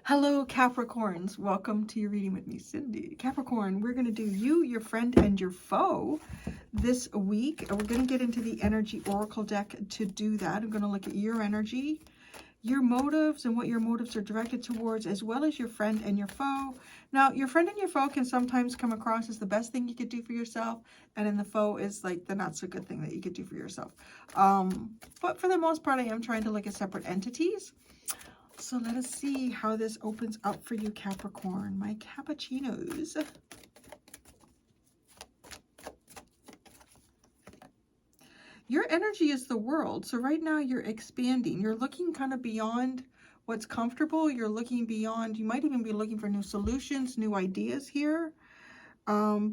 Hello, Capricorns. Welcome to your reading with me, Cindy. Capricorn, we're going to do you, your friend, and your foe this week. We're going to get into the energy oracle deck to do that. I'm going to look at your energy, your motives, and what your motives are directed towards, as well as your friend and your foe. Now, your friend and your foe can sometimes come across as the best thing you could do for yourself, and then the foe is like the not so good thing that you could do for yourself. But for the most part, I am trying to look at separate entities. So let us see how this opens up for you, Capricorn, my cappuccinos. Your energy is the world. So right now you're expanding. You're looking kind of beyond what's comfortable. You're looking beyond, you might even be looking for new solutions, new ideas here.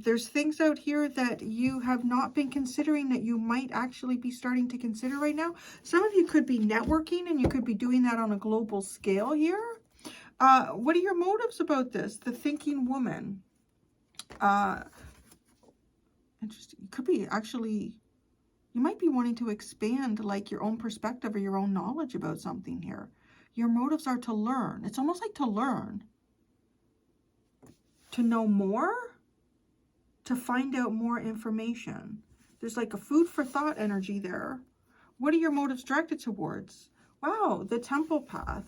There's things out here that you have not been considering that you might actually be starting to consider right now. Some of you could be networking and you could be doing that on a global scale here. What are your motives about this? The thinking woman. Interesting. You could be actually, you might be wanting to expand like your own perspective or your own knowledge about something here. Your motives are to learn. It's almost like to learn. To know more. To find out more information. There's like a food for thought energy there. What are your motives directed towards? Wow, the temple path.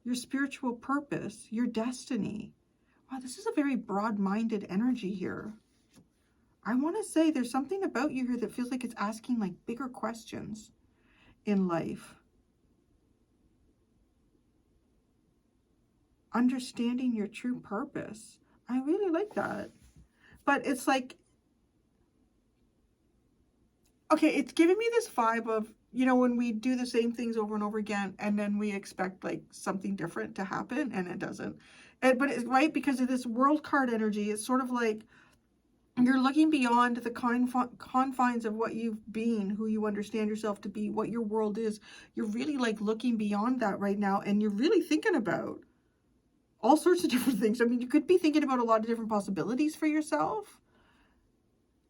Your spiritual purpose, your destiny. Wow, this is a very broad-minded energy here. I want to say there's something about you here that feels like it's asking like bigger questions in life. Understanding your true purpose. I really like that. But it's like, okay, it's giving me this vibe of, you know, when we do the same things over and over again, and then we expect like something different to happen, and it doesn't. But it's right, because of this world card energy, it's sort of like you're looking beyond the confines of what you've been, who you understand yourself to be, what your world is. You're really like looking beyond that right now, and you're really thinking about all sorts of different things. I mean, you could be thinking about a lot of different possibilities for yourself.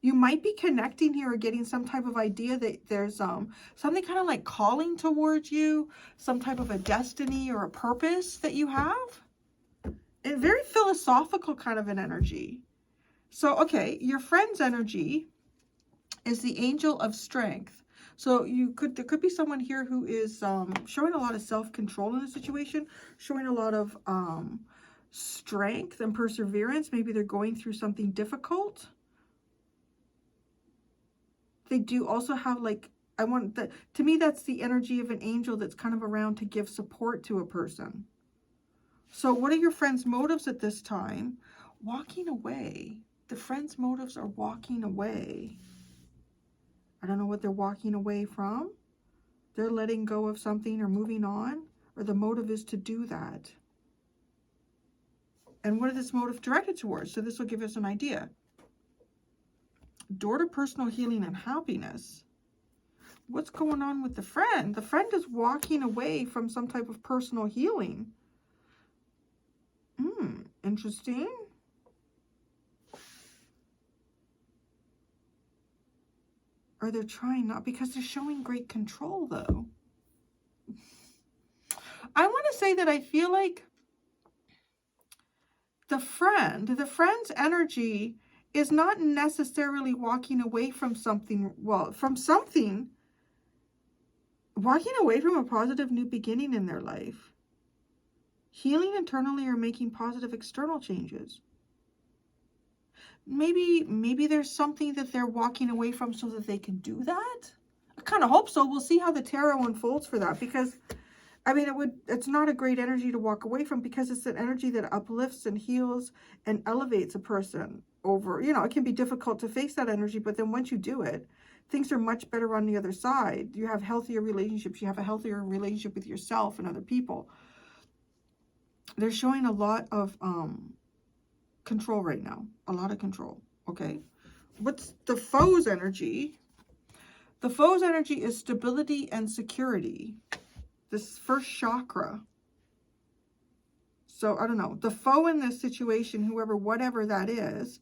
You might be connecting here or getting some type of idea that there's something kind of like calling towards you, some type of a destiny or a purpose that you have. A very philosophical kind of an energy. So, okay, your friend's energy is the angel of strength. So there could be someone here who is showing a lot of self-control in the situation, showing a lot of strength and perseverance. Maybe they're going through something difficult. They do also have like, to me, that's the energy of an angel that's kind of around to give support to a person. So what are your friend's motives at this time? Walking away. The friend's motives are walking away. I don't know what they're walking away from. They're letting go of something or moving on, or the motive is to do that. And what is this motive directed towards? So this will give us an idea. Door to personal healing and happiness. What's going on with the friend? The friend is walking away from some type of personal healing. Interesting. Or they're trying not, because they're showing great control though. I want to say that I feel like the friend's energy is not necessarily walking away from something, walking away from a positive new beginning in their life. Healing internally or making positive external changes. Maybe there's something that they're walking away from so that they can do that. I kind of hope so. We'll see how the tarot unfolds for that, because I mean, it's not a great energy to walk away from, because it's an energy that uplifts and heals and elevates a person over, you know, it can be difficult to face that energy, but then once you do it, things are much better on the other side. You have healthier relationships. You have a healthier relationship with yourself and other people. They're showing a lot of control right now. A lot of control. Okay. What's the foe's energy? The foe's energy is stability and security. This first chakra. So, I don't know. The foe in this situation, whoever, whatever that is,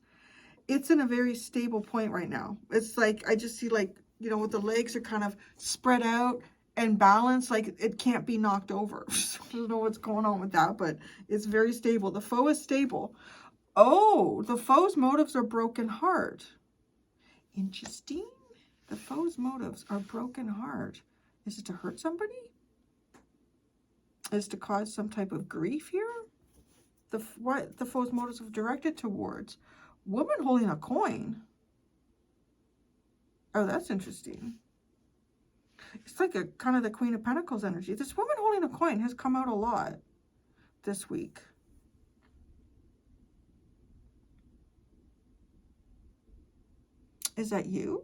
it's in a very stable point right now. It's like, I just see like, you know, the legs are kind of spread out and balance, like it can't be knocked over. I don't know what's going on with that, but it's very stable. The foe is stable. Oh, the foe's motives are broken heart. Interesting. The foe's motives are broken heart. Is it to hurt somebody? Is it to cause some type of grief here? What the foe's motives are directed towards? Woman holding a coin. Oh, that's interesting. It's like a kind of the Queen of Pentacles energy. This woman holding a coin has come out a lot this week. Is that you?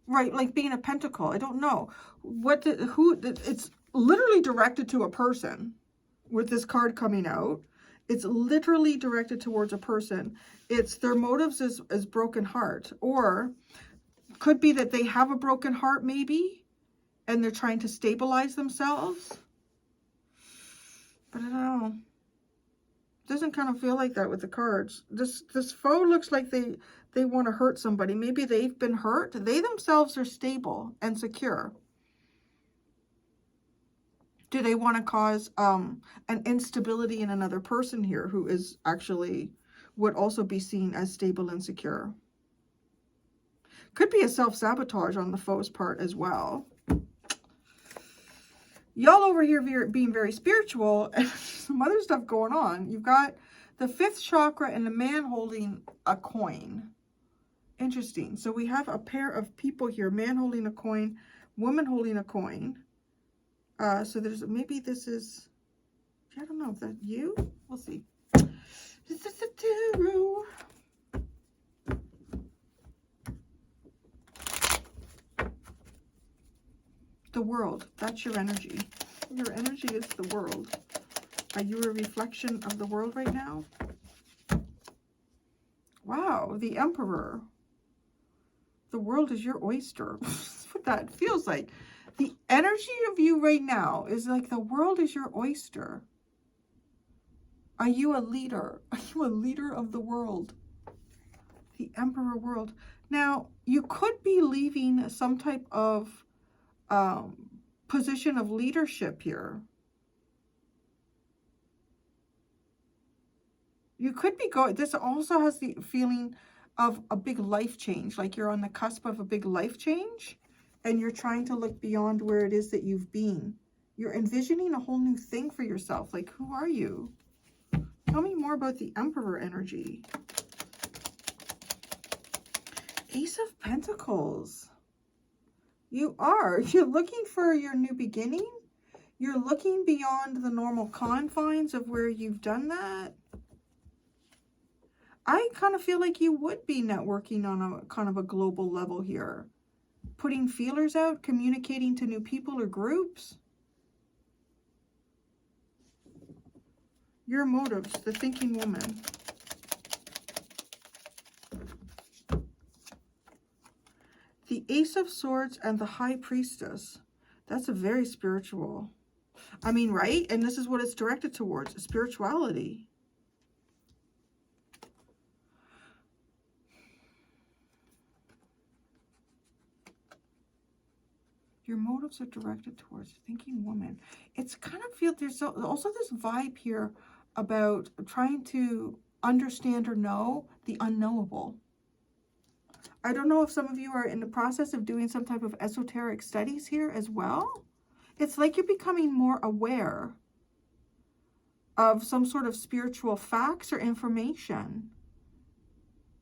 Right, like being a pentacle. I don't know. It's literally directed to a person with this card coming out. It's literally directed towards a person. It's their motives is broken heart. Or could be that they have a broken heart maybe, and they're trying to stabilize themselves. But I don't know. It doesn't kind of feel like that with the cards. This foe looks like they want to hurt somebody. Maybe they've been hurt. They themselves are stable and secure. Do they want to cause an instability in another person here who is actually would also be seen as stable and secure? Could be a self-sabotage on the foe's part as well. Y'all over here being very spiritual and some other stuff going on. You've got the 5th chakra and the man holding a coin. Interesting. So we have a pair of people here. Man holding a coin, woman holding a coin. So there's, maybe this is, I don't know, is that you? We'll see. This is the tarot. The world. That's your energy. Your energy is the world. Are you a reflection of the world right now? Wow, the Emperor. The world is your oyster. That's what that feels like. The energy of you right now is like the world is your oyster. Are you a leader? Are you a leader of the world? The Emperor world. Now, you could be leaving some type of position of leadership here. You could be going, this also has the feeling of a big life change, like you're on the cusp of a big life change and you're trying to look beyond where it is that you've been. You're envisioning a whole new thing for yourself. Like, who are you? Tell me more about the Emperor energy. Ace of Pentacles. You're looking for your new beginning. You're looking beyond the normal confines of where you've done that. I kind of feel like you would be networking on a kind of a global level here. Putting feelers out, communicating to new people or groups. Your motives, the thinking woman. The Ace of Swords and the High Priestess. That's a very spiritual. I mean, right? And this is what it's directed towards, spirituality. Your motives are directed towards thinking woman. It's kind of feel there's also this vibe here about trying to understand or know the unknowable. I don't know if some of you are in the process of doing some type of esoteric studies here as well. It's like you're becoming more aware of some sort of spiritual facts or information.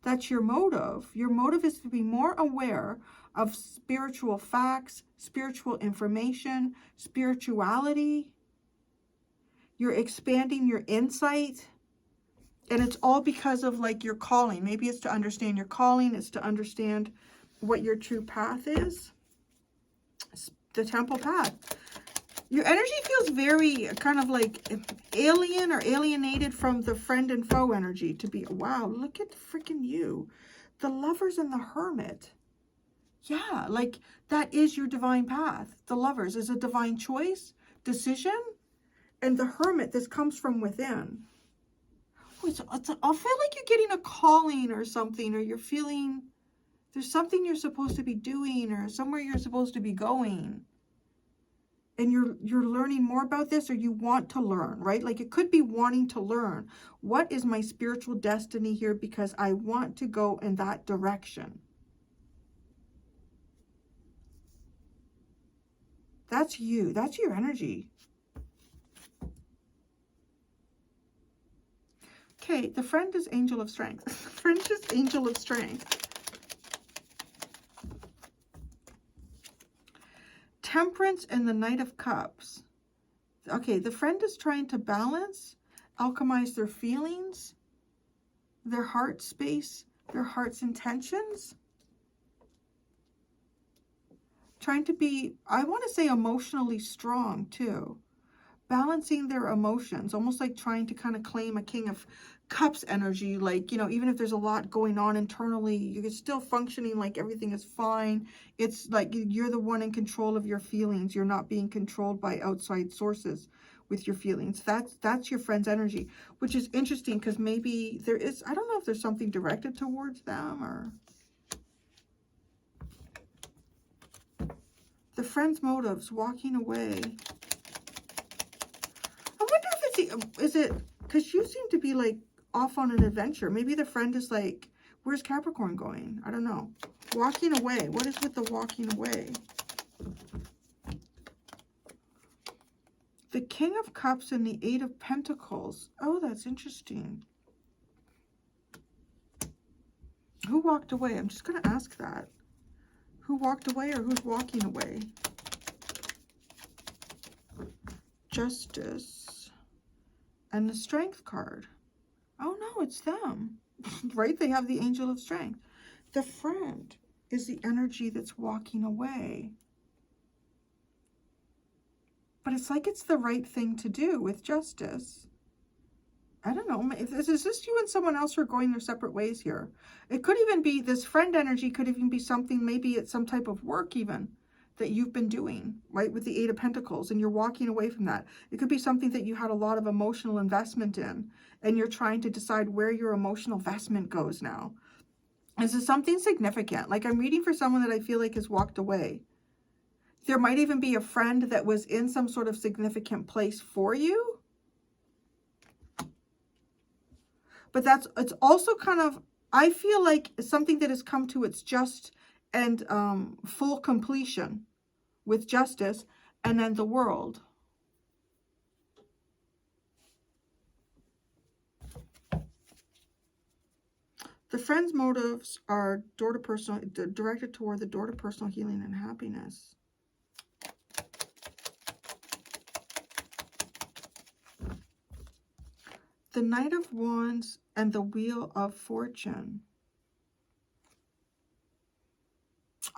That's your motive. Your motive is to be more aware of spiritual facts, spiritual information, spirituality. You're expanding your insight. And it's all because of like your calling. Maybe it's to understand your calling. It's to understand what your true path is. It's the temple path. Your energy feels very kind of like alien or alienated from the friend and foe energy to be, wow, look at freaking you. The Lovers and the Hermit. Yeah, like that is your divine path. The Lovers is a divine choice, decision. And the Hermit, this comes from within. I feel like you're getting a calling or something, or you're feeling there's something you're supposed to be doing or somewhere you're supposed to be going. and you're learning more about this, or you want to learn, right? Like it could be wanting to learn. What is my spiritual destiny here? Because I want to go in that direction. That's you. That's your energy. Okay, the friend is angel of strength. Friend is angel of strength. Temperance and the Knight of Cups. Okay, the friend is trying to balance, alchemize their feelings, their heart space, their heart's intentions. Trying to be, I want to say, emotionally strong too. Balancing their emotions, almost like trying to kind of claim a King of Cups energy. Like, you know, even if there's a lot going on internally, you're still functioning like everything is fine. It's like you're the one in control of your feelings. You're not being controlled by outside sources with your feelings. That's your friend's energy, which is interesting because maybe there is, I don't know if there's something directed towards them, or the friend's motives, walking away. I wonder if it's, is it, because you seem to be like off on an adventure. Maybe the friend is like, where's Capricorn going? I don't know. Walking away. What is with the walking away? The King of Cups and the Eight of Pentacles. Oh, that's interesting. Who walked away? I'm just going to ask that. Who walked away, or who's walking away? Justice. And the Strength card. Oh, no, it's them. Right? They have the Angel of Strength. The friend is the energy that's walking away. But it's like it's the right thing to do with Justice. I don't know. Is this you and someone else who are going their separate ways here? It could even be, this friend energy could even be something, maybe it's some type of work even that you've been doing, right, with the Eight of Pentacles, and you're walking away from that. It could be something that you had a lot of emotional investment in, and you're trying to decide where your emotional investment goes now. This is something significant. Like, I'm reading for someone that I feel like has walked away. There might even be a friend that was in some sort of significant place for you. But it's also kind of, I feel like something that has come to its just and full completion with Justice, and then the World. The friend's motives are directed toward the door to personal healing and happiness. The Knight of Wands and the Wheel of Fortune.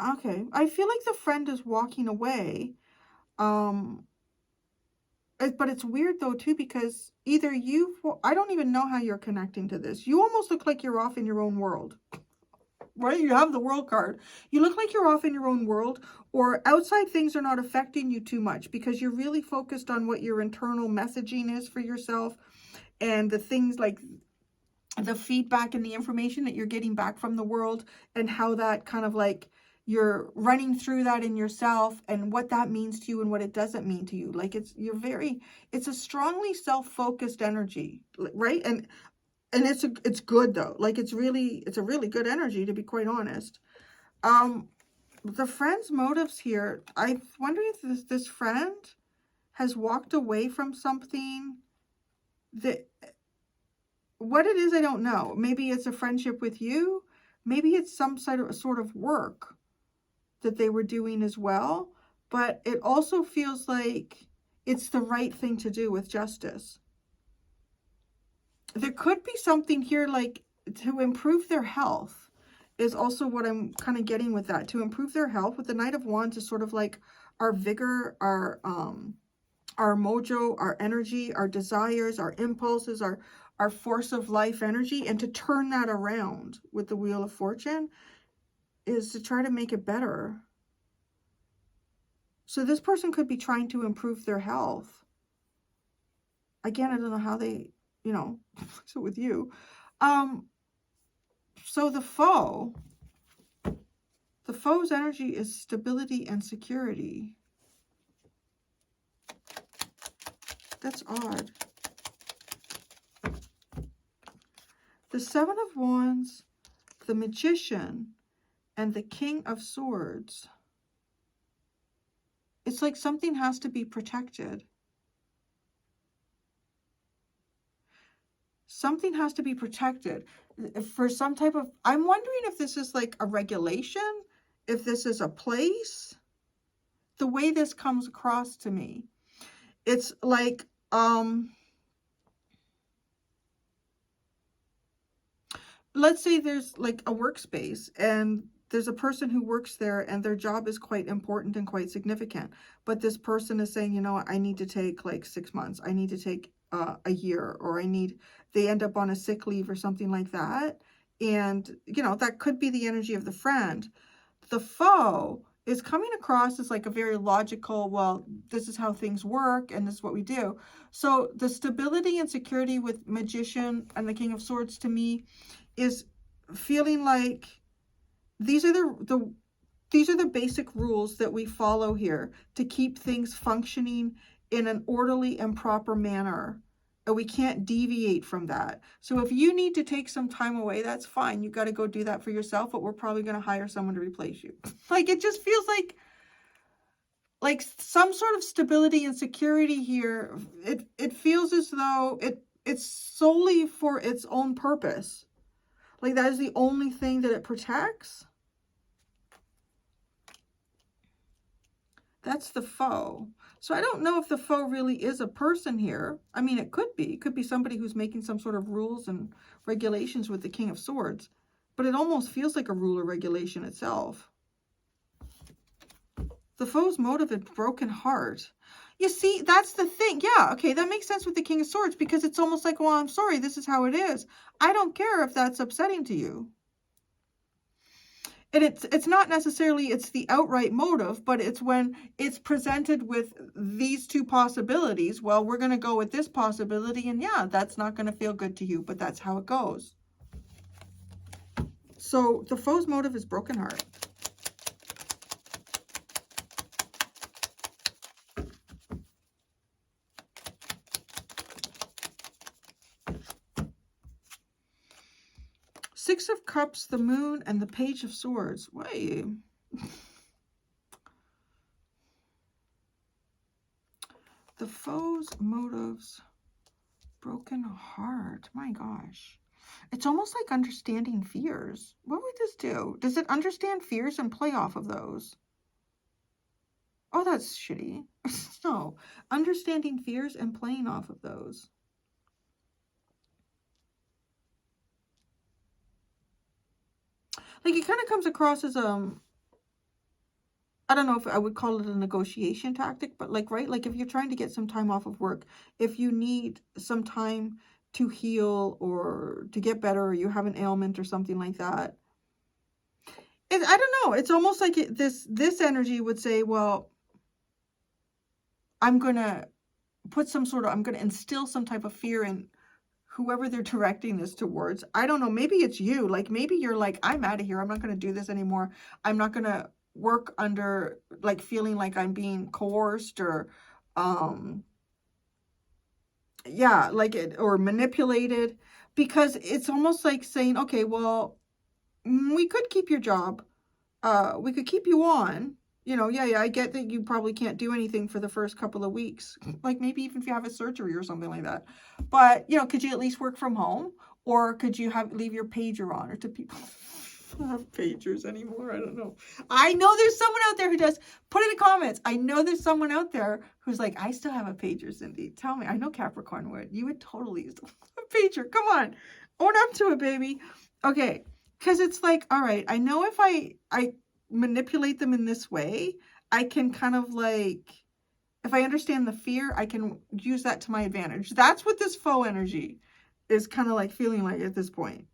Okay, I feel like the friend is walking away. But it's weird though too, because either I don't even know how you're connecting to this. You almost look like you're off in your own world. Right? You have the World card. You look like you're off in your own world, or outside things are not affecting you too much because you're really focused on what your internal messaging is for yourself, and the things like the feedback and the information that you're getting back from the world, and how that kind of like you're running through that in yourself, and what that means to you and what it doesn't mean to you. Like it's a strongly self-focused energy, right? And it's good though. Like it's a really good energy, to be quite honest. The friend's motives here, I'm wondering if this friend has walked away from something that, what it is, I don't know. Maybe it's a friendship with you. Maybe it's some sort of work that they were doing as well. But it also feels like it's the right thing to do with Justice. There could be something here like to improve their health is also what I'm kind of getting with that. To improve their health with the Knight of Wands is sort of like our vigor, our mojo, our energy, our desires, our impulses, our force of life energy. And to turn that around with the Wheel of Fortune is to try to make it better. So this person could be trying to improve their health. Again, I don't know how they, you know, so with you. So the foe's energy is stability and security. That's odd. The Seven of Wands, the Magician, and the King of Swords. It's like something has to be protected. Something has to be protected for some type of, I'm wondering if this is like a regulation, if this is a place. The way this comes across to me, it's like, let's say there's like a workspace and there's a person who works there and their job is quite important and quite significant. But this person is saying, you know, I need to take like 6 months. I need to take a year, or they end up on a sick leave or something like that. And, you know, that could be the energy of the friend. The foe is coming across as like a very logical, well, this is how things work and this is what we do. So the stability and security with Magician and the King of Swords to me is feeling like these are the basic rules that we follow here to keep things functioning in an orderly and proper manner. And we can't deviate from that. So if you need to take some time away, that's fine. You got to go do that for yourself, but we're probably going to hire someone to replace you. Like, it just feels like some sort of stability and security here. It feels as though it's solely for its own purpose. Like, that is the only thing that it protects. That's the foe. So I don't know if the foe really is a person here. I mean, it could be. It could be somebody who's making some sort of rules and regulations with the King of Swords. But it almost feels like a rule or regulation itself. The foe's motive is broken heart. You see, that's the thing. Yeah, okay, that makes sense with the King of Swords, because it's almost like, well, I'm sorry, this is how it is. I don't care if that's upsetting to you. And it's not necessarily it's the outright motive, but it's when it's presented with these two possibilities. Well, we're going to go with this possibility, and yeah, that's not going to feel good to you, but that's how it goes. So the foe's motive is broken heart. Six of Cups, the Moon, and the Page of Swords. Wait. The foe's motives, broken heart. My gosh. It's almost like understanding fears. What would this do? Does it understand fears and play off of those? Oh, that's shitty. No. Understanding fears and playing off of those. Like, it kind of comes across as, I don't know if I would call it a negotiation tactic, but like, right? Like, if you're trying to get some time off of work, if you need some time to heal or to get better, or you have an ailment or something like that. I don't know. It's almost like this energy would say, well, I'm going to I'm going to instill some type of fear in whoever they're directing this towards. I don't know. Maybe it's you. Like, maybe you're like, I'm out of here. I'm not going to do this anymore. I'm not going to work under, like, feeling like I'm being coerced or, yeah, like it, or manipulated, because it's almost like saying, okay, well, we could keep your job. We could keep you on. You know, yeah, I get that you probably can't do anything for the first couple of weeks. Like, maybe even if you have a surgery or something like that. But, you know, could you at least work from home? Or could you leave your pager on? Or to people don't have pagers anymore? I don't know. I know there's someone out there who does. Put it in the comments. I know there's someone out there who's like, I still have a pager, Cindy. Tell me. I know Capricorn would. You would totally use a pager. Come on. Own up to it, baby. Okay. Because it's like, all right, I know if I manipulate them in this way, I can kind of like, if I understand the fear, I can use that to my advantage. That's what this foe energy is kind of like feeling like at this point.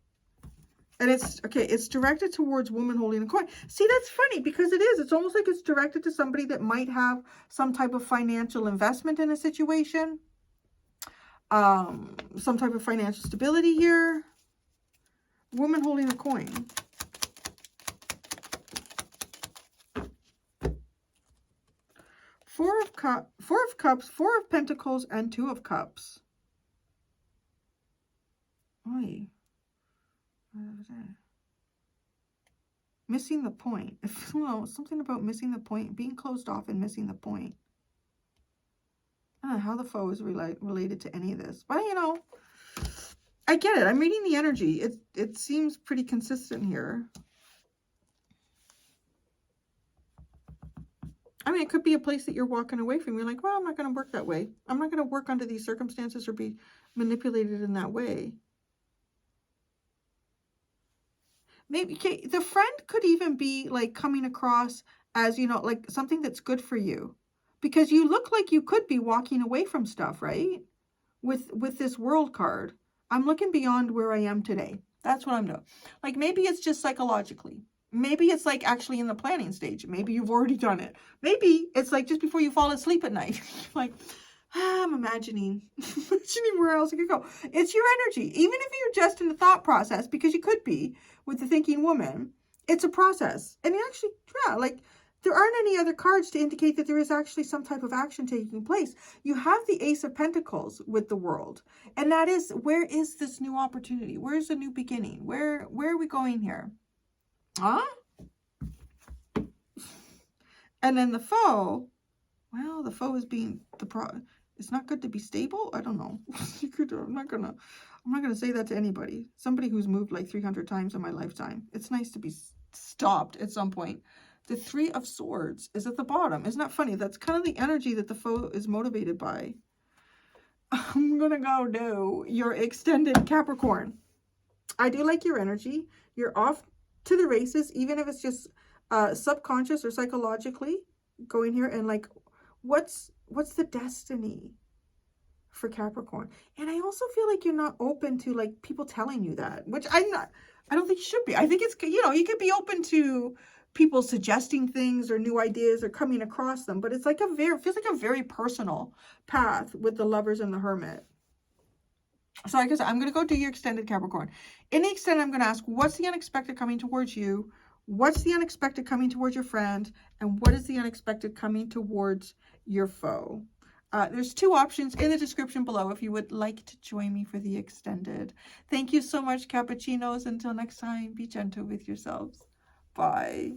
And it's, okay, it's directed towards woman holding a coin. See, that's funny, because it is. It's almost like it's directed to somebody that might have some type of financial investment in a situation. Some type of financial stability here. Woman holding a coin. Four of Cups, Four of Pentacles, and Two of Cups. Oy. Missing the point. Well, something about missing the point, being closed off and missing the point. I don't know how the foe is related to any of this. But, you know, I get it. I'm reading the energy. It seems pretty consistent here. I mean, it could be a place that you're walking away from. You're like, well, I'm not going to work that way. I'm not going to work under these circumstances or be manipulated in that way. Maybe the friend could even be like coming across as, you know, like something that's good for you. Because you look like you could be walking away from stuff, right? With this World card. I'm looking beyond where I am today. That's what I'm doing. Like maybe it's just psychologically. Maybe it's like actually in the planning stage. Maybe you've already done it. Maybe it's like just before you fall asleep at night. Like, I'm imagining where else it could go. It's your energy. Even if you're just in the thought process, because you could be with the thinking woman, it's a process. And you actually, yeah, like there aren't any other cards to indicate that there is actually some type of action taking place. You have the Ace of Pentacles with the World. And that is, where is this new opportunity? Where's the new beginning? Where are we going here? Huh? And then the foe, well, the foe is being it's not good to be stable. I don't know. I'm not gonna say that to anybody. Somebody who's moved like 300 times in my lifetime. It's nice to be stopped at some point. The Three of Swords is at the bottom. Isn't that funny? That's kind of the energy that the foe is motivated by. I'm gonna go do your extended Capricorn. I do like your energy. You're off to the races, even if it's just subconscious or psychologically going here. And like, what's the destiny for Capricorn? And I also feel like you're not open to like people telling you that, which I don't think you should be. I think it's, you know, you could be open to people suggesting things or new ideas or coming across them, but it's like feels like a very personal path with the Lovers and the Hermit. So like I said, I'm going to go do your extended Capricorn. In the extended, I'm going to ask, what's the unexpected coming towards you? What's the unexpected coming towards your friend? And what is the unexpected coming towards your foe? There's two options in the description below if you would like to join me for the extended. Thank you so much, Cappuccinos. Until next time, be gentle with yourselves. Bye.